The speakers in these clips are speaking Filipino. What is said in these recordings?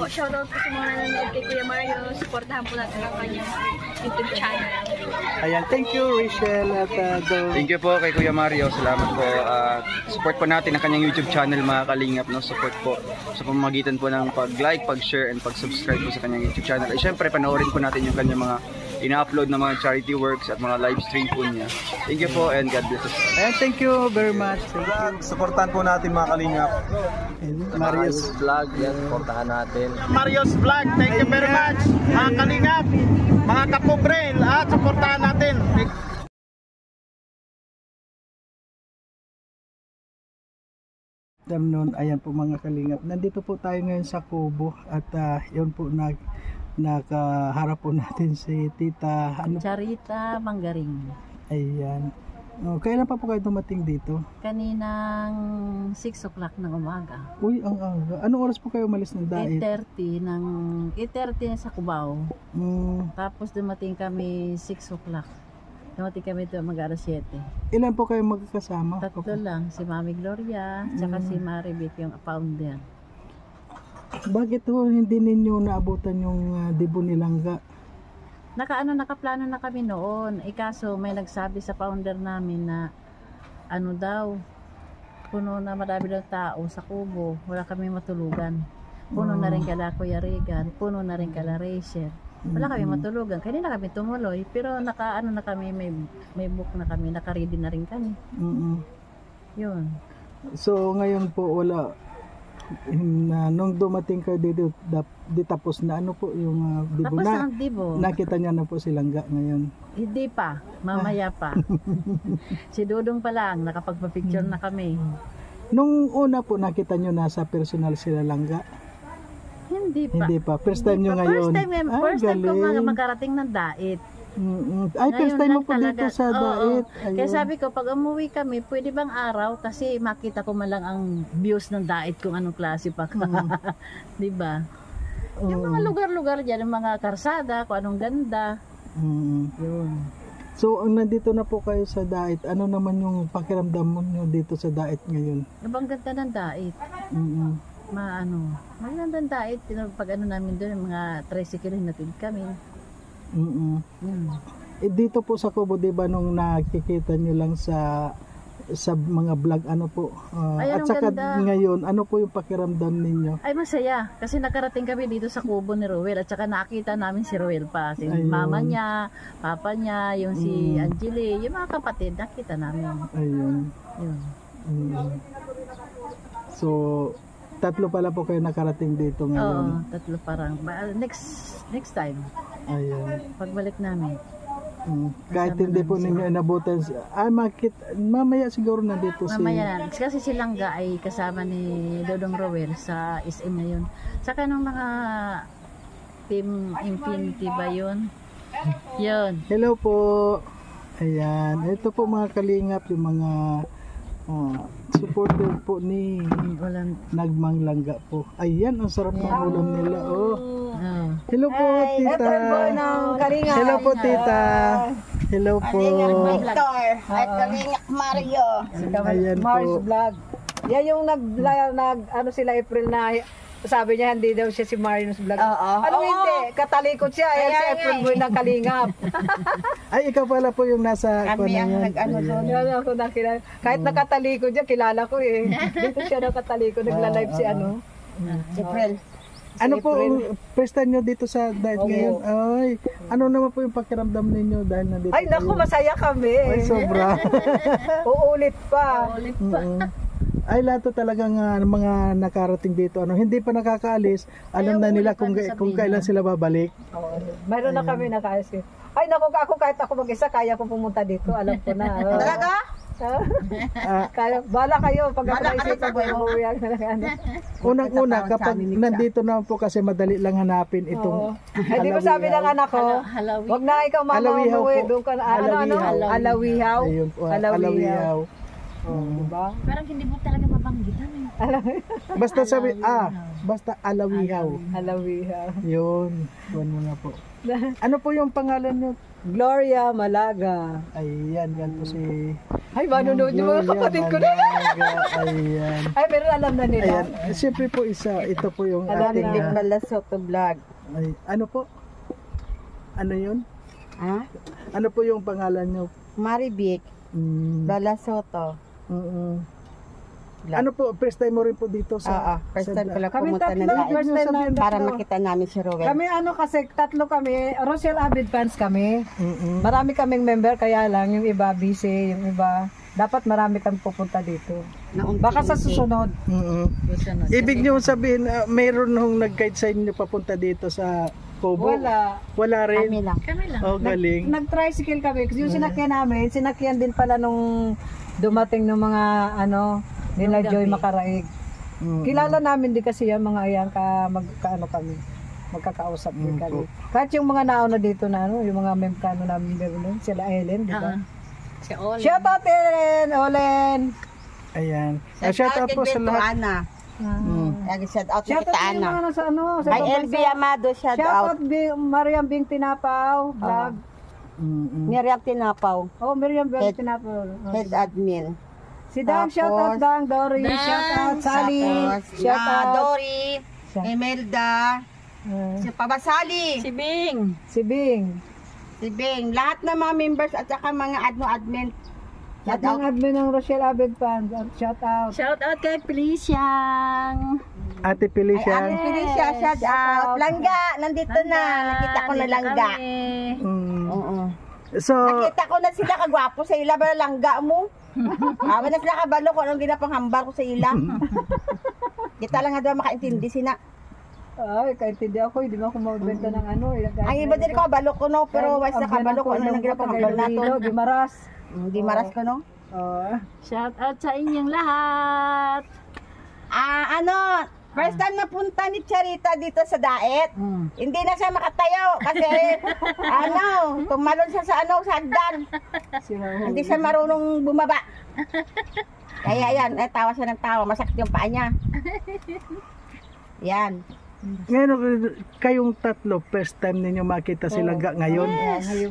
po, shoutout po sa mga nanonood kay Kuya Mario. Supportahan po natin ang kanyang YouTube channel. Ayan, thank you Rachel at Dol. Thank you po kay Kuya Mario. Salamat po. Support po natin ang kanyang YouTube channel, mga kalingap. No? Support po sa pamamagitan po ng pag-like, pag-share, and pag-subscribe po sa kanyang YouTube channel. At syempre, panoorin po natin yung kanyang mga ina-upload na mga charity works at mga live stream po niya. Thank you po and God bless us. Ayan, thank you very much. Thank you. Supportan po natin mga kalingap. Marius Vlog, yan, supportahan natin. Marius Vlog, thank you very much. Mga kalingap, mga kapobre, at supportahan natin. Damnon, ayan po mga kalingap. Nandito po tayo ngayon sa Kubo at yun po nakaharap po natin si Tita Charita Manggaring. Ayan. Kailan pa po kayo dumating dito? Kaninang 6 o'clock ng umaga. Uy, ang aga. Anong oras po kayo umalis ng dait? 8:30 na sa Cubao. Tapos dumating kami 6 o'clock. Dumating kami doon mag-alas 7. Ilan po kayo magkasama? Tatlo lang, si Mami Gloria, tsaka si Maribit yung founder. Bakit ho hindi ninyo naabutan yung Debo Nilangga? Nakaplano na kami noon. Ikaso may nagsabi sa founder namin na puno na marami daw tao sa Kubo. Wala kami matulugan. Puno na rin kala Kuya Regan, puno na rin kala Rachel. Wala kami matulugan. Kaya na kami tumuloy. Pero na kami, may book na kami, naka-ready na rin kami. Yun. So ngayon po wala. Nung dumating kayo dito, di tapos na po yung Debo Tapos na. ang Debo. Nakita niya na po si Langga ngayon. Hindi pa, mamaya pa. Si Dudong pa lang, nakapagpa-picture na kami. Nung una po nakita niyo na sa personal sila Langga? Hindi pa. Hindi pa. First time niyo ngayon? First time ko magkarating ng dait. Ay, first time mo po dito sa dait. Kaya sabi ko, pag umuwi kami, pwede bang araw? Kasi makita ko man lang ang views ng dait kung anong klase pa. Diba? Yung mga lugar-lugar dyan, yung mga karsada, kung anong ganda. Yun. So, nandito na po kayo sa dait. Ano naman yung pakiramdam mo dito sa dait ngayon? Ang ganda ng dait. Magandang dait. Pag namin doon, yung mga tricycle natin kami. Dito po sa Kubo, di ba nung nakikita nyo lang sa mga vlog, at saka ngayon, ano po yung pakiramdam ninyo? Ay, masaya. Kasi nakarating kami dito sa Kubo ni Roel at saka nakita namin si Roel pa. Si mama niya, papa niya, yung si Angeli, yung mga kapatid, nakita namin. Ayun. Yun. So, tatlo pala po kayo nakarating dito ngayon? Oo, tatlo parang. Next time. Ayun. Pagbalik namin. Kahit hindi po ninyo inabutan, mamaya siguro nandito mamaya, kasi si Langga ay kasama ni Dodong Roel sa SM na yun. Saka nung mga Team Infinity ba yun? Yun. Hello po. Ayan. Ito po mga kalingap, yung mga supporter po ni Nagmang Langga po. Ayan, ang sarap ng ulam nila. Hello po, tita. Hello po, tita. Hello po. Victor at Kalingap Mario. Ayan po. Vlog. Yan yung sila April na sabi niya hindi daw siya si Marius Vlog. Hindi, katalikod siya. Ayan si April Boy ng Kalingap. Ay, ikaw pala po yung nasa Kami ang doon. Yan ako nakilala. Kahit nakatalikod siya, kilala ko eh. Dito siya nakatalikod, nagla-live si April. Ano po, first time nyo dito sa diet ngayon? Ay, ano naman po yung pakiramdam ninyo dahil nandito? Ay, naku, masaya kami. Ay, sobra. Uulit pa. Ay, lahat talagang mga nakarating dito, hindi pa nakakaalis, alam na nila kung kailan sila babalik. Mayroon na kami nakaalis. Ay, naku, kahit ako mag-isa, kaya ko pumunta dito. Alam ko na. Talaga? Bala kayo pag ako naisip ko unang-una kapag nandito naman po kasi madali lang hanapin itong hindi mo sabi ng anak ko wag na ikaw mamamuwi doon ka Alawihaw. Alawihaw. Diba? Parang hindi mo talaga mabanggitan basta sabi basta Alawihaw. Yun mo nga po. Ano po yung pangalan nyo? Gloria Malaga. Ayan, yan po si Ay, manonood yung mga kapatid ko na. Ayan. Ay, pero alam na nila. Ayan. Siyempre po ito po yung ating... Malasoto vlog. Ay, ano po? Ano yun? Ha? Ano po yung pangalan nyo? Marivic. Lalasoto. Ano po, first time mo rin po dito sa... First time ko lang Kami pumunta ng tatlo, first time namin para tatlo. makita namin si Rowell. Kami kasi tatlo kami, Rochelle Avid fans kami. Marami kaming member, kaya lang yung iba busy, yung iba dapat marami kami pupunta dito. Baka sa susunod. Ibig nyo sabihin, mayroon nung nag-guide sa inyo papunta dito sa Pobo? Wala rin? Kami lang. Oh, galing. Nag-tricycle kami. Kasi yung sinakyan namin, sinakyan din pala nung dumating ng mga nila Joy Makaraig. Kilala namin din kasi yan mga ayan kami. Magkakausap din kami. Kahit yung mga nauna dito na yung mga memkano namin doon, sila Ellen, di ba? Si Olen. Shout out Olen. Ayan. Shout out po sa lahat. Shout out Shout kita out Ana. yung mga sa sa Kay ibang LB bansa. Amado, shout Shout out. out Mariam Bing Tinapaw, vlog. Miriam Tinapaw, Oh, Mariam Bing Head- Tinapaw. head admin. Si Dang, shout out Dang, Dory, shout out Sally, shout out Dory, Imelda, si Pabasali, Si Bing. si Bing. si Bing, lahat ng mga members at saka mga admin. At ang admin ng Rochelle Abed fans, shout out. Shout out kay Feliciang. Ate Felicia. Ate Felicia, shout out. Langga, nandito na. Nakita ko na Langga. So, Nakita ko na sila kagwapo sa ila ba Langga mo? Awa na sila kabalo ko anong ginapanghambar ko sa ila. Kita lang nga daw makaintindi sina. Ay, kaintindi ako, hindi mo ako magbenta ng ano. Ang iba din ko kabalo ko no, pero wais na kabalo ko ano nang ginapanghambar nato. Gimaras. Hindi maras ko no. Shout out sa inyong lahat. First time napunta ni Charita dito sa Daet. Hindi na siya makatayo kasi tumalon siya sa sa hagdan. Hindi siya marunong bumaba. Kaya yan, tawa siya ng tawa, masakit yung paa niya. Yan. ngayon kayong tatlo, first time ninyo makita si Langga ngayon.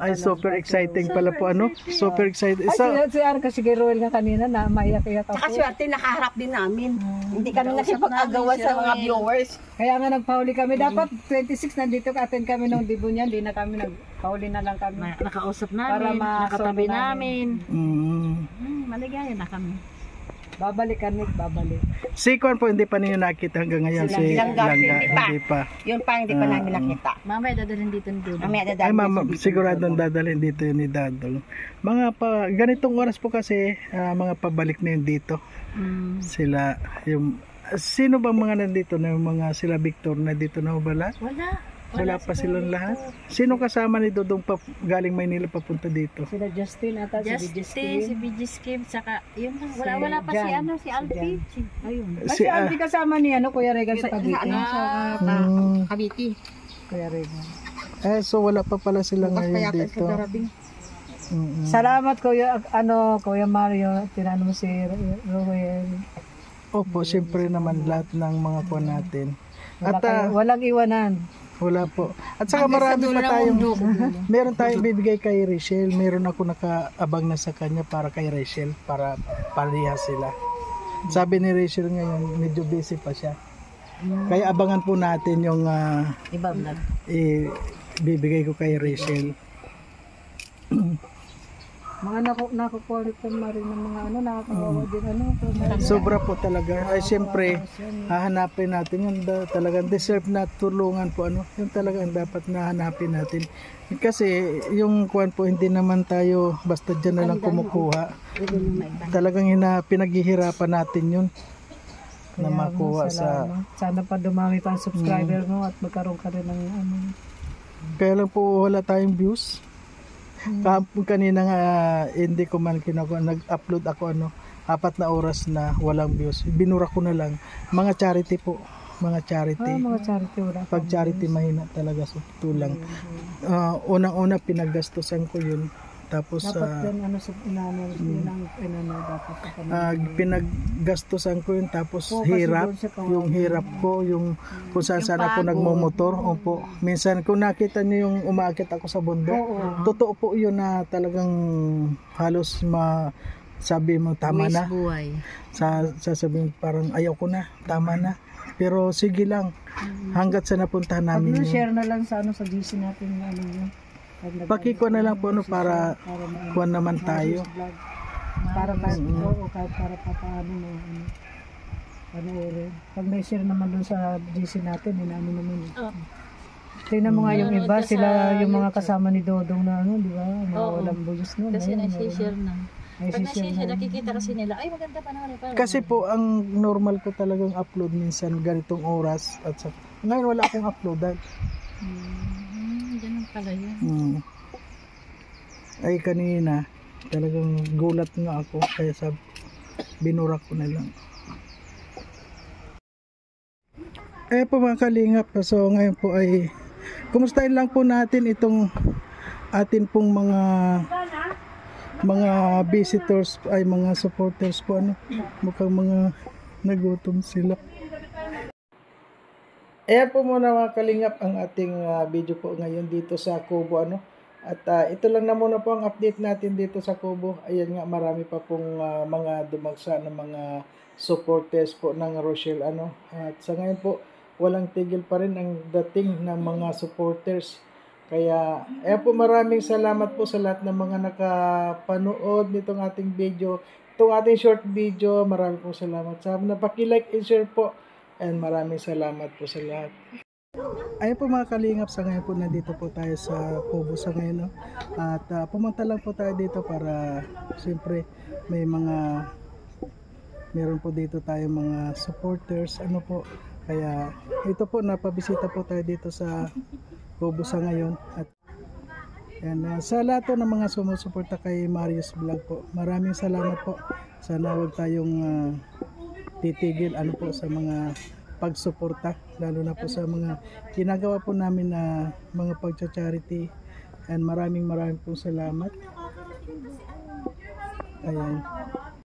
Ay, super exciting pala po Super excited. Ay, si Arca, si Roel nga kanina na maiyak-iyak ako. Saka swerte, nakaharap din namin. Hindi kami nagsipag-agawa sa mga viewers. Kaya nga nagpahuli kami. Dapat 26 nandito ka-attend kami nung debut niya. Hindi na kami nagpahuli na lang kami. Nakausap Para namin, nakatabi ma-solve namin. Maligaya na kami. Babalik kami, babalik. Si Kwan po, hindi pa ninyo nakita hanggang ngayon. Si Langga, hindi pa. Yun pa, hindi pa namin nakita. Mamaya dadalhin dito ni Dudo. Mamaya Ay, dadalhin mama, siguradong dadalhin dito yun ni Dadol. Ganitong oras po kasi, mga pabalik na yun dito. Sila, sino bang mga nandito na yung mga sila Victor na dito na ubala? Wala pa silang lahat. Sino kasama ni Dodong galing Maynila papunta dito? Sila Justin ata, si Si BG Skip, saka yun lang. Wala pa si Alfie. Ayun. Si Alfie kasama ni Kuya Regan sa Cavite. Cavite. Kuya Regan. So wala pa pala sila ngayon dito. Salamat Kuya Mario, tinanong mo si Roel. Opo, siyempre naman lahat ng mga kuha natin. At Walang iwanan. wala po. At saka marami pa tayong meron tayong bibigay kay Rachel. Meron ako nakaabang na sa kanya para kay Rachel, para pariha sila. Sabi ni Rachel ngayon, medyo busy pa siya. Kaya abangan po natin yung Iba vlog. bibigay ko kay Rachel. Mga nakukulit pa rin ng mga nakakawawa din Sobra po talaga. Ay siyempre, hahanapin natin yun. Talagang deserve na tulungan po. Yung talagang dapat na hanapin natin. Kasi yung kuwan po, hindi naman tayo basta dyan na lang kumukuha. Talagang pinaghihirapan natin yun. Na makuha sa... Sana pa dumami pa ang subscriber mo at magkaroon ka rin ng Kaya lang po wala tayong views. Kanina nga hindi ko man nag-upload ako 4 na oras na walang views. Binura ko na lang. Mga charity po. Mga charity. mga charity wala. Pag charity mahina talaga sa tulang. Unang-una pinaggastusan ko yun. Tapos dapat pinaggastusan ko yun, tapos hirap, yung hirap ko, yung kung saan ako nagmomotor. Opo. Minsan kung nakita niyo yung umaakit ako sa bundok, totoo po yun na talagang halos sabi mo tama Buwis na, buhay. sasabihin parang ayaw ko na, tama na. Pero sige lang, hanggat sa napuntahan Pag namin yun. share na lang sa sa GC natin yung ano yun. Pakikuha na lang po para kuha naman tayo. Para kahit oo, kahit para papaano mo panoorin. Pag na-share naman dun sa GC natin, inaano naman. Tingnan mo nga yung iba, sila yung mga kasama ni Dodong na di ba? Walang bugis nun. Kasi na-share na. Pag Nagsishare na-share, na. nakikita kasi nila, ay maganda pa naman. Kasi po ang normal ko talagang upload minsan ganitong oras at sa ngayon wala akong uploadan. Ganun pala yun. Ay kanina talagang gulat nga ako kaya binurak ko na lang. Po mga kalingap, so ngayon po ay kumustahin lang po natin itong atin pong mga visitors ay mga supporters po mukhang mga nagutom sila. Ayan po muna mga kalingap ang ating video po ngayon dito sa Kubo at ito lang na muna po ang update natin dito sa Kubo. Ayan nga, marami pa pong mga dumagsa na mga supporters po ng Rochelle at sa ngayon po walang tigil pa rin ang dating ng mga supporters. Kaya, po maraming salamat po sa lahat ng mga nakapanood nitong ating video, itong ating short video. Maraming po salamat sa napaki-like and share po. And maraming salamat po sa lahat. Ayun po mga kalingap, sa ngayon po nandito po tayo sa Kubo sa ngayon. At pumunta lang po tayo dito para siyempre meron po dito tayo mga supporters po. Kaya ito po, napabisita po tayo dito sa Kubo sa ngayon at sa lahat po ng mga sumusuporta kay Marius Vlog po, maraming salamat po. Sana huwag tayong titigil po sa mga pagsuporta, lalo na po sa mga ginagawa po namin na mga pagcha-charity, and maraming pong salamat. Ayan.